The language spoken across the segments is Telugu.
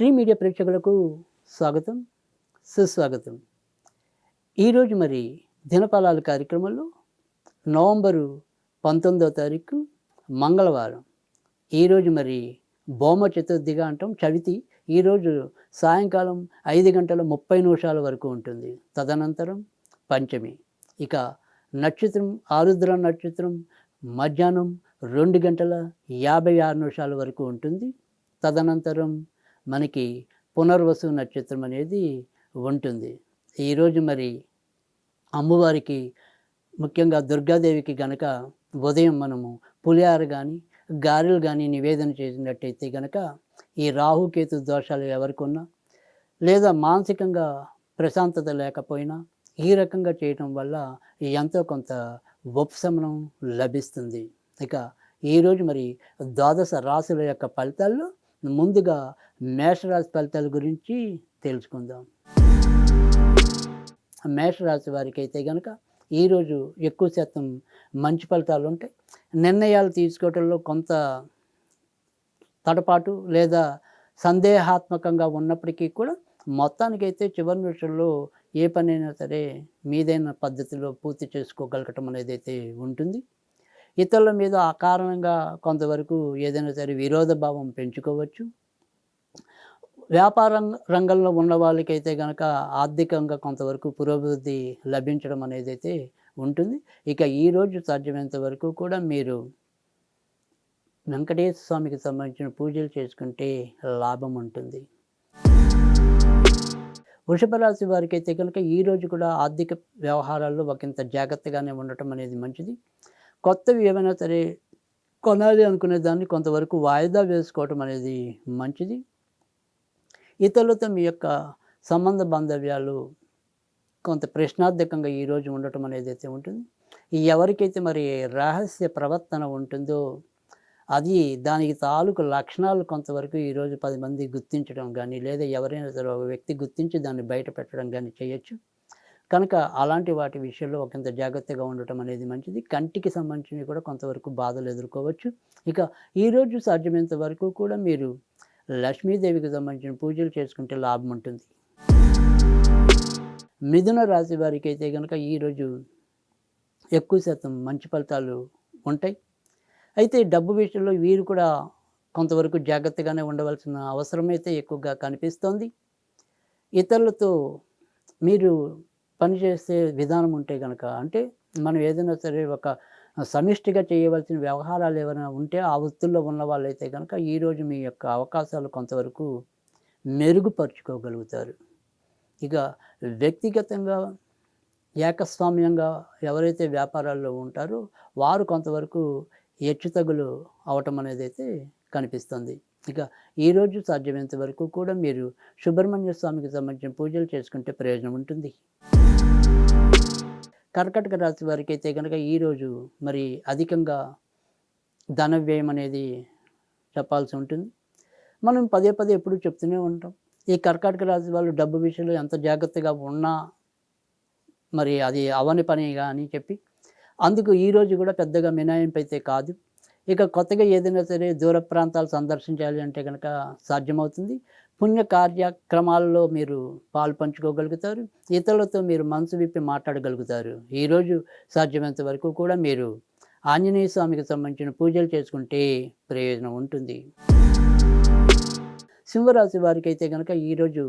శ్రీ మీడియా ప్రేక్షకులకు స్వాగతం, సుస్వాగతం. ఈరోజు మరి దినఫలాలు కార్యక్రమంలో నవంబరు 19వ తారీఖు మంగళవారం. ఈరోజు మరి భౌమ చతుర్థిగా అంటాం, చవితి. ఈరోజు సాయంకాలం 5:30 వరకు ఉంటుంది. తదనంతరం పంచమి. ఇక నక్షత్రం ఆరుద్ర నక్షత్రం మధ్యాహ్నం 2:56 వరకు ఉంటుంది. తదనంతరం మనకి పునర్వసు నక్షత్రం అనేది ఉంటుంది. ఈరోజు మరి అమ్మవారికి, ముఖ్యంగా దుర్గాదేవికి గనక ఉదయం మనము పులిహార కానీ గారెలు కానీ నివేదన చేసినట్టయితే గనక ఈ రాహుకేతు దోషాలు ఎవరికున్నా, లేదా మానసికంగా ప్రశాంతత లేకపోయినా ఈ రకంగా చేయటం వల్ల ఎంతో కొంత ఉపశమనం లభిస్తుంది. ఇక ఈరోజు మరి ద్వాదశ రాశుల యొక్క ఫలితాల్లో ముందుగా మేషరాశి ఫలితాల గురించి తెలుసుకుందాం. మేషరాశి వారికి అయితే కనుక ఈరోజు ఎక్కువ శాతం మంచి ఫలితాలు ఉంటాయి. నిర్ణయాలు తీసుకోవడంలో కొంత తడపాటు లేదా సందేహాత్మకంగా ఉన్నప్పటికీ కూడా మొత్తానికైతే చివరి నిమిషంలో ఏ పనైనా సరే మీదైన పద్ధతిలో పూర్తి చేసుకోగలగటం అనేది అయితే ఉంటుంది. ఇతరుల మీద అకారణంగా కొంతవరకు ఏదైనా సరే విరోధ భావం పెంచుకోవచ్చు. వ్యాపార రంగంలో ఉన్న వాళ్ళకైతే కనుక ఆర్థికంగా కొంతవరకు పురోభివృద్ధి లభించడం అనేది అయితే ఉంటుంది. ఇక ఈరోజు సాధ్యమైనంత వరకు కూడా మీరు వెంకటేశ్వర స్వామికి సంబంధించిన పూజలు చేసుకుంటే లాభం ఉంటుంది. వృషభ రాశి వారికి అయితే కనుక ఈరోజు కూడా ఆర్థిక వ్యవహారాల్లో ఒకంత జాగ్రత్తగానే ఉండటం అనేది మంచిది. కొత్తవి ఏమైనా సరే కొనాలి అనుకునే దాన్ని కొంతవరకు వాయిదా వేసుకోవటం అనేది మంచిది. ఇతరులతో మీ యొక్క సంబంధ బాంధవ్యాలు కొంత ప్రశ్నార్థకంగా ఈరోజు ఉండటం అనేది అయితే ఉంటుంది. ఎవరికైతే మరి రహస్య ప్రవర్తన ఉంటుందో అది దానికి తాలూకు లక్షణాలు కొంతవరకు ఈరోజు 10 మంది గుర్తించడం కానీ, లేదా ఎవరైనా సరే ఒక వ్యక్తి గుర్తించి దాన్ని బయట పెట్టడం కానీ చేయొచ్చు. కనుక అలాంటి వాటి విషయంలో ఒకంత జాగ్రత్తగా ఉండటం అనేది మంచిది. కంటికి సంబంధించినవి కూడా కొంతవరకు బాధలు ఎదుర్కోవచ్చు. ఇక ఈరోజు సాధ్యమైనంత వరకు కూడా మీరు లక్ష్మీదేవికి సంబంధించిన పూజలు చేసుకుంటే లాభం ఉంటుంది. మిథున రాశి వారికి అయితే కనుక ఈరోజు ఎక్కువ శాతం మంచి ఫలితాలు ఉంటాయి. అయితే డబ్బు విషయంలో వీరు కూడా కొంతవరకు జాగ్రత్తగానే ఉండవలసిన అవసరమైతే ఎక్కువగా కనిపిస్తోంది. ఇతరులతో మీరు పనిచేసే విధానం ఉంటే కనుక, అంటే మనం ఏదైనా సరే ఒక సమిష్టిగా చేయవలసిన వ్యవహారాలు ఏమైనా ఉంటే ఆ వృత్తుల్లో ఉన్న వాళ్ళైతే కనుక ఈరోజు మీ యొక్క అవకాశాలు కొంతవరకు మెరుగుపరుచుకోగలుగుతారు. ఇక వ్యక్తిగతంగా ఏకస్వామ్యంగా ఎవరైతే వ్యాపారాల్లో ఉంటారో వారు కొంతవరకు హెచ్చుతగ్గులు అవటం అనేది అయితే కనిపిస్తుంది. ఇక ఈరోజు సాధ్యమైనంత వరకు కూడా మీరు సుబ్రహ్మణ్య స్వామికి సంబంధించిన పూజలు చేసుకుంటే ప్రయోజనం ఉంటుంది. కర్కాటక రాశి వారికి అయితే కనుక ఈరోజు మరి అధికంగా ధన వ్యయం అనేది చెప్పాల్సి ఉంటుంది. మనం పదే పదే ఎప్పుడు చెప్తూనే ఉంటాం, ఈ కర్కాటక రాశి వాళ్ళు డబ్బు విషయంలో ఎంత జాగ్రత్తగా ఉన్నా మరి అది అవని పనిగా అని చెప్పి, అందుకు ఈరోజు కూడా పెద్దగా మినహాయింపు అయితే కాదు. ఇక కొత్తగా ఏదైనా సరే దూర ప్రాంతాలు సందర్శించాలి అంటే కనుక సాధ్యమవుతుంది. పుణ్య కార్యక్రమాల్లో మీరు పాలు పంచుకోగలుగుతారు. ఇతరులతో మీరు మనసు విప్పి మాట్లాడగలుగుతారు. ఈరోజు సాధ్యమైనంత వరకు కూడా మీరు ఆంజనేయ స్వామికి సంబంధించిన పూజలు చేసుకుంటే ప్రయోజనం ఉంటుంది. సింహరాశి వారికి అయితే కనుక ఈరోజు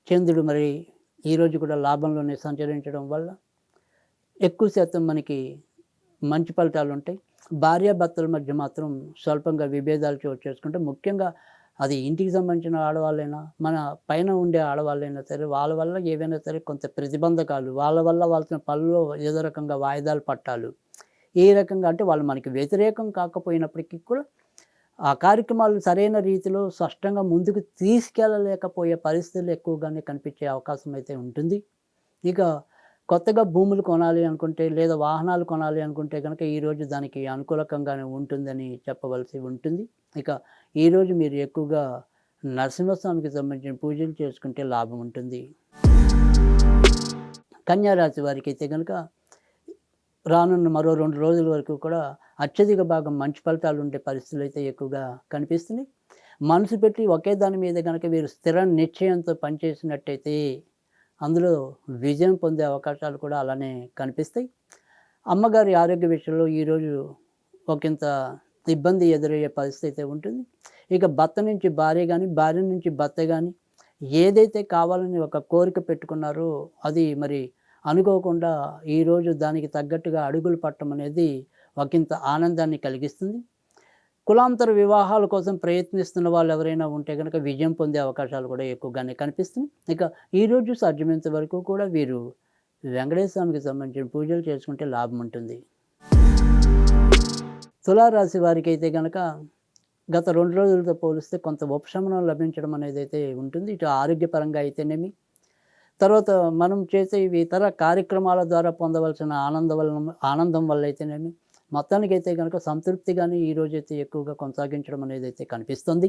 చంద్రుడు మరి ఈరోజు కూడా లాభంలోనే సంచరించడం వల్ల ఎక్కువ శాతం మనకి మంచి ఫలితాలు ఉంటాయి. భార్యాభర్తల మధ్య మాత్రం స్వల్పంగా విభేదాలు చోటు చేసుకుంటే, ముఖ్యంగా అది ఇంటికి సంబంధించిన ఆడవాళ్ళైనా, మన పైన ఉండే ఆడవాళ్ళైనా సరే, వాళ్ళ వల్ల ఏవైనా సరే కొంత ప్రతిబంధకాలు, వాళ్ళ వల్ల వాళ్ళ పనుల్లో ఏదో రకంగా వాయిదాలు పట్టాలు, ఏ రకంగా అంటే వాళ్ళు మనకి వ్యతిరేకం కాకపోయినప్పటికీ కూడా ఆ కార్యక్రమాలు సరైన రీతిలో స్పష్టంగా ముందుకు తీసుకెళ్ళలేకపోయే పరిస్థితులు ఎక్కువగానే కనిపించే అవకాశం అయితే ఉంటుంది. ఇక కొత్తగా భూములు కొనాలి అనుకుంటే, లేదా వాహనాలు కొనాలి అనుకుంటే కనుక ఈరోజు దానికి అనుకూలకంగానే ఉంటుందని చెప్పవలసి ఉంటుంది. ఇక ఈరోజు మీరు ఎక్కువగా నరసింహస్వామికి సంబంధించిన పూజలు చేసుకుంటే లాభం ఉంటుంది. కన్యా రాశి వారికి అయితే కనుక రానున్న మరో 2 రోజుల వరకు కూడా అత్యధిక భాగం మంచి ఫలితాలు ఉండే పరిస్థితులు అయితే ఎక్కువగా కనిపిస్తున్నాయి. మనసు పెట్టి ఒకే దాని మీద గనక వీరు స్థిర నిశ్చయంతో పనిచేసినట్టయితే అందులో విజయం పొందే అవకాశాలు కూడా అలానే కనిపిస్తాయి. అమ్మగారి ఆరోగ్య విషయంలో ఈరోజు ఒకంత ఇబ్బంది ఎదురయ్యే పరిస్థితి ఉంటుంది. ఇక భర్త నుంచి భార్య గాని, భార్య నుంచి భర్త గాని ఏదైతే కావాలని ఒక కోరిక పెట్టుకున్నారో అది మరి అనుకోకుండా ఈరోజు దానికి తగ్గట్టుగా అడుగులు పట్టడం అనేది ఒకంత ఆనందాన్ని కలిగిస్తుంది. కులాంతర వివాహాల కోసం ప్రయత్నిస్తున్న వాళ్ళు ఎవరైనా ఉంటే గనక విజయం పొందే అవకాశాలు కూడా ఎక్కువగానే కనిపిస్తున్నాయి. ఇక ఈరోజు సాధ్యమైనంత వరకు కూడా వీరు వెంకటేశ్వర స్వామికి సంబంధించిన పూజలు చేసుకుంటే లాభం ఉంటుంది. తులారాశి వారికి అయితే గనక గత 2 రోజులతో పోలిస్తే కొంత ఉపశమనం లభించడం అనేదైతే ఉంటుంది. ఇటు ఆరోగ్యపరంగా అయితేనేమి, తర్వాత మనం చేసే ఇవి ఇతర కార్యక్రమాల ద్వారా పొందవలసిన ఆనందం వల్ల అయితేనేమి, మొత్తానికైతే గనక సంతృప్తిగానే ఈరోజైతే ఎక్కువగా కొనసాగించడం అనేదైతే కనిపిస్తుంది.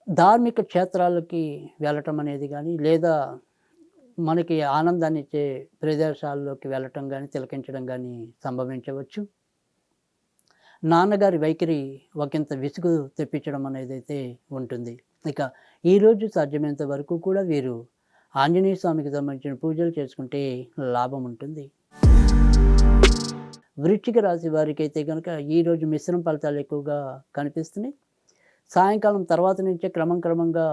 ధార్మిక క్షేత్రాలకి వెళ్ళటం అనేది గానీ, లేదా మనకి ఆనందాన్నిచ్చే ప్రదేశాల్లోకి వెళ్ళటం గానీ, తిలకించడం గానీ సంభవించవచ్చు. నాన్నగారి వైఖరి ఒకంత విసుగు తెప్పించడం అనేదైతే ఉంటుంది. ఇక ఈరోజు సాధ్యమైనంత వరకు కూడా వీరు ఆంజనేయ స్వామికి సంబంధించిన పూజలు చేసుకుంటే లాభం ఉంటుంది. వృశ్చిక రాశి వారికైతే గనక ఈరోజు మిశ్రమ ఫలితాలు ఎక్కువగా కనిపిస్తున్నాయి. సాయంకాలం తర్వాత నుంచే క్రమంగా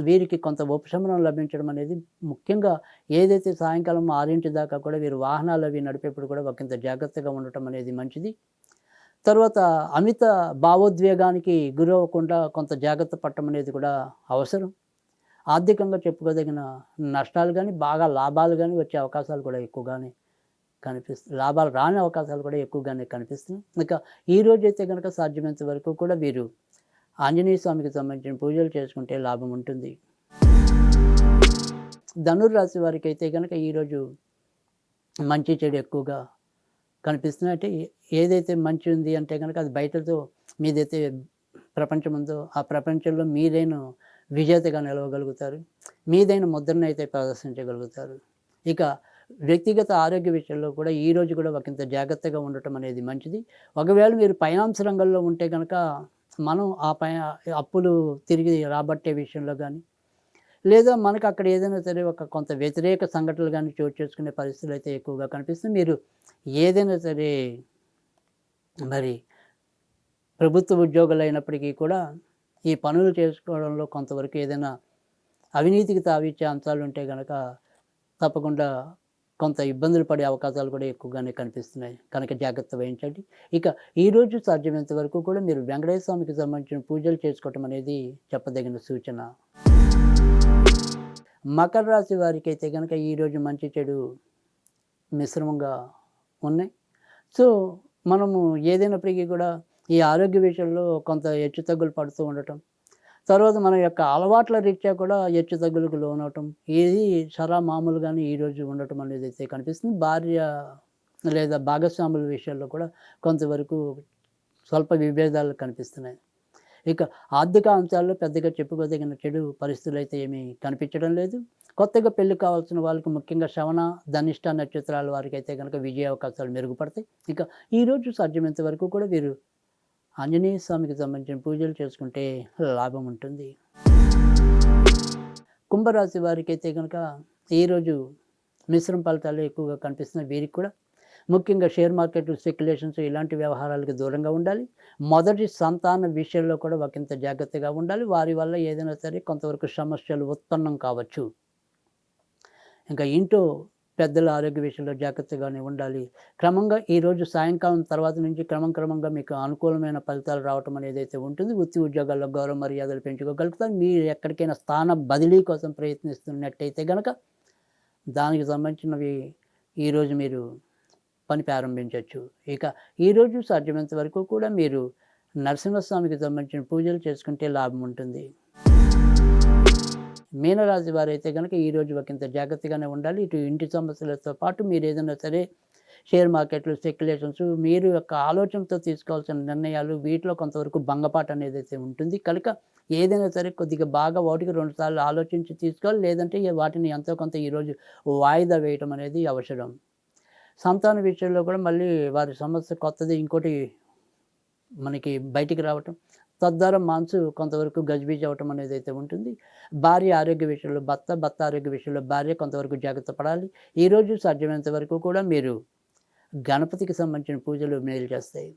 వీరికి కొంత ఉపశమనం లభించడం అనేది, ముఖ్యంగా ఏదైతే సాయంకాలం 6 దాకా కూడా వీరు వాహనాలు అవి నడిపేప్పుడు కూడా ఒకంత జాగ్రత్తగా ఉండటం అనేది మంచిది. తర్వాత అమిత భావోద్వేగానికి గురవ్వకుండా కొంత జాగ్రత్త పడటం అనేది కూడా అవసరం. ఆర్థికంగా చెప్పుకోదగిన నష్టాలు గానీ, బాగా లాభాలు గానీ వచ్చే అవకాశాలు కూడా ఎక్కువగానే కనిపిస్తున్నాయి. లాభాలు రాని అవకాశాలు కూడా ఎక్కువగానే కనిపిస్తున్నాయి. ఇక ఈరోజైతే గనక సాధ్యమైనంత వరకు కూడా వీరు ఆంజనేయ స్వామికి సంబంధించిన పూజలు చేసుకుంటే లాభం ఉంటుంది. ధనుర్రాశి వారికైతే గనక ఈరోజు మంచి చెడు ఎక్కువగా కనిపిస్తున్నాయి. అంటే ఏదైతే మంచి ఉంది అంటే కనుక అది బయటతో మీదైతే ప్రపంచం ఉందో ఆ ప్రపంచంలో మీదైన విజేతగా నిలవగలుగుతారు. మీదైన ముద్రను అయితే ప్రదర్శించగలుగుతారు. ఇక వ్యక్తిగత ఆరోగ్య విషయంలో కూడా ఈరోజు కూడా ఒకంత జాగ్రత్తగా ఉండటం అనేది మంచిది. ఒకవేళ మీరు ఫైనాన్స్ రంగంలో ఉంటే కనుక మనం అప్పులు తిరిగి రాబట్టే విషయంలో కానీ, లేదా మనకు అక్కడ ఏదైనా సరే ఒక కొంత వ్యతిరేక సంఘటనలు కానీ చోటు చేసుకునే పరిస్థితులు అయితే ఎక్కువగా కనిపిస్తుంది. మీరు ఏదైనా సరే మరి ప్రభుత్వ ఉద్యోగులు అయినప్పటికీ కూడా ఈ పనులు చేసుకోవడంలో కొంతవరకు ఏదైనా అవినీతికి తావిచ్చే అంశాలు ఉంటే కనుక తప్పకుండా కొంత ఇబ్బందులు పడే అవకాశాలు కూడా ఎక్కువగానే కనిపిస్తున్నాయి. కనుక జాగ్రత్త వహించండి. ఇక ఈరోజు సాధ్యమైనంత వరకు కూడా మీరు వెంకటేశ్వర స్వామికి సంబంధించిన పూజలు చేసుకోవటం అనేది చెప్పదగిన సూచన. మకర రాశి వారికి అయితే కనుక ఈరోజు మంచి చెడు మిశ్రమంగా ఉన్నాయి. సో మనము ఏదైనప్పటికీ కూడా ఈ ఆరోగ్య విషయంలో కొంత హెచ్చుతగ్గులు పడుతూ ఉండటం, తర్వాత మన యొక్క అలవాట్ల రీత్యా కూడా హెచ్చుతగ్గులకు లోనవటం, ఇది చాలా మామూలుగానే ఈరోజు ఉండటం అనేది అయితే కనిపిస్తుంది. భార్య లేదా భాగస్వాముల విషయాల్లో కూడా కొంతవరకు స్వల్ప విభేదాలు కనిపిస్తున్నాయి. ఇక ఆర్థిక అంశాల్లో పెద్దగా చెప్పుకోదగిన చెడు పరిస్థితులు అయితే ఏమీ కనిపించడం లేదు. కొత్తగా పెళ్లి కావాల్సిన వాళ్ళకి, ముఖ్యంగా శ్రవణ, ధనిష్ట నక్షత్రాల వారికి అయితే కనుక విజయ అవకాశాలు మెరుగుపడతాయి. ఇక ఈరోజు సాధ్యమైనంత వరకు కూడా వీరు ఆంజనేయ స్వామికి సంబంధించిన పూజలు చేసుకుంటే లాభం ఉంటుంది. కుంభరాశి వారికి అయితే కనుక ఈరోజు మిశ్రమ ఫలితాలు ఎక్కువగా కనిపిస్తున్నాయి. వీరికి కూడా ముఖ్యంగా షేర్ మార్కెట్, స్పెక్యులేషన్స్ ఇలాంటి వ్యవహారాలకు దూరంగా ఉండాలి. మొదటి సంతాన విషయంలో కూడా ఒకంత జాగ్రత్తగా ఉండాలి. వారి వల్ల ఏదైనా సరే కొంతవరకు సమస్యలు ఉత్పన్నం కావచ్చు. ఇంకా ఇంట్లో పెద్దల ఆరోగ్య విషయంలో జాగ్రత్తగానే ఉండాలి. క్రమంగా ఈరోజు సాయంకాలం తర్వాత నుంచి క్రమంగా మీకు అనుకూలమైన ఫలితాలు రావటం అనేదైతే ఉంటుంది. వృత్తి ఉద్యోగాల్లో గౌరవ మర్యాదలు పెంచుకోగలుగుతారు. మీరు ఎక్కడికైనా స్థాన బదిలీ కోసం ప్రయత్నిస్తున్నట్టయితే కనుక దానికి సంబంధించినవి ఈరోజు మీరు పని ప్రారంభించవచ్చు. ఇక ఈరోజు సాధ్యమైనంత వరకు కూడా మీరు నరసింహస్వామికి సంబంధించిన పూజలు చేసుకుంటే లాభం ఉంటుంది. మీనరాశి వారైతే కనుక ఈరోజు ఒకంత జాగ్రత్తగానే ఉండాలి. ఇటు ఇంటి సమస్యలతో పాటు మీరు ఏదైనా సరే షేర్ మార్కెట్లు, స్పెక్యులేషన్స్, మీరు యొక్క ఆలోచనతో తీసుకోవాల్సిన నిర్ణయాలు వీటిలో కొంతవరకు భంగపాటు అనేది అయితే ఉంటుంది. కనుక ఏదైనా సరే కొద్దిగా బాగా 1-2 సార్లు ఆలోచించి తీసుకోవాలి. లేదంటే వాటిని ఎంతో కొంత ఈరోజు వాయిదా వేయటం అనేది అవసరం. సంతాన విషయంలో కూడా మళ్ళీ వారి సమస్య కొత్తది ఇంకోటి మనకి బయటికి రావటం, తద్వారా మనసు కొంతవరకు గజిబిజి అవ్వటం అనేది అయితే ఉంటుంది. భార్య ఆరోగ్య విషయంలో భర్త, భర్త ఆరోగ్య విషయంలో భార్య కొంతవరకు జాగ్రత్త పడాలి. ఈరోజు సాధ్యమైనంత వరకు కూడా మీరు గణపతికి సంబంధించిన పూజలు మేలు చేస్తాయి.